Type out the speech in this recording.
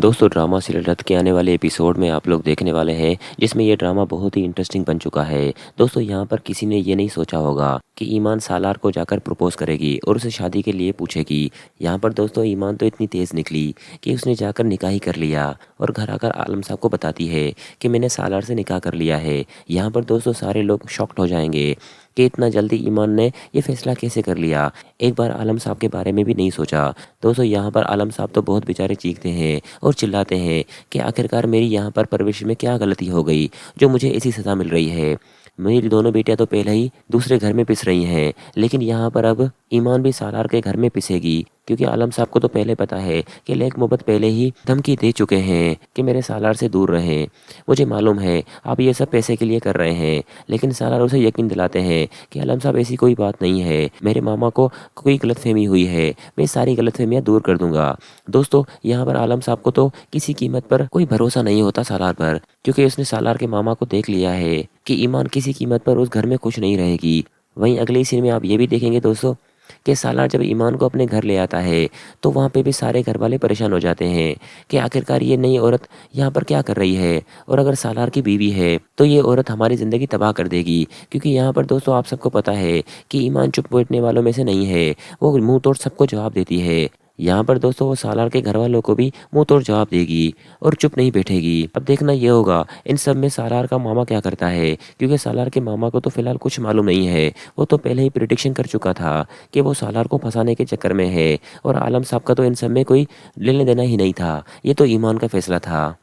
दोस्तों drama serial रथ के आने वाले एपिसोड में आप लोग देखने वाले हैं जिसमें ये ड्रामा बहुत ही इंटरेस्टिंग बन चुका है। दोस्तों यहाँ पर किसी ने ये नहीं सोचा होगा कि ईमान सालार को जाकर प्रपोज करेगी और उसे शादी के लिए पूछेगी। यहाँ पर दोस्तों ईमान तो इतनी तेज़ निकली कि उसने जाकर निकाह ही कर लिया और घर आकर आलम साहब को बताती है कि मैंने सालार से निकाह कर लिया है। यहाँ पर दोस्तों सारे लोग शॉक्ड हो जाएंगे कि इतना जल्दी ईमान ने ये फैसला कैसे कर लिया। एक बार आलम साहब के बारे में भी नहीं सोचा। दोस्तों यहाँ पर आलम साहब तो बहुत बेचारे चीखते हैं और चिल्लाते हैं कि आखिरकार मेरी यहाँ पर परवरिश में क्या गलती हो गई जो मुझे ऐसी सज़ा मिल रही है। मेरी दोनों बेटियां तो पहले ही दूसरे घर में पिस रही हैं, लेकिन यहाँ पर अब ईमान भी सालार के घर में पिसेगी क्योंकि आलम साहब को तो पहले पता है कि लेक मोहब्बत पहले ही धमकी दे चुके हैं कि मेरे सालार से दूर रहें। मुझे मालूम है आप ये सब पैसे के लिए कर रहे हैं, लेकिन सालार उसे यकीन दिलाते हैं कि आलम साहब ऐसी कोई बात नहीं है, मेरे मामा को कोई गलतफहमी हुई है, मैं सारी गलतफहमियां दूर कर दूंगा। दोस्तों यहाँ पर आलम साहब को तो किसी कीमत पर कोई भरोसा नहीं होता सालार पर, क्योंकि उसने सालार के मामा को देख लिया है कि ईमान किसी कीमत पर उस घर में खुश नहीं रहेगी। वहीं अगले सीन में आप ये भी देखेंगे दोस्तों कि सालार जब ईमान को अपने घर ले आता है तो वहाँ पे भी सारे घर वाले परेशान हो जाते हैं कि आखिरकार ये नई औरत यहाँ पर क्या कर रही है, और अगर सालार की बीवी है तो ये औरत हमारी ज़िंदगी तबाह कर देगी। क्योंकि यहाँ पर दोस्तों आप सबको पता है कि ईमान चुप बैठने वालों में से नहीं है, वो मुंह तोड़ सबको जवाब देती है। यहाँ पर दोस्तों वो सालार के घर वालों को भी मुंह तोड़ जवाब देगी और चुप नहीं बैठेगी। अब देखना ये होगा इन सब में सालार का मामा क्या करता है, क्योंकि सालार के मामा को तो फिलहाल कुछ मालूम नहीं है। वो तो पहले ही प्रिडिक्शन कर चुका था कि वो सालार को फंसाने के चक्कर में है, और आलम साहब का तो इन सब में कोई लेने देना ही नहीं था। ये तो ईमान का फैसला था।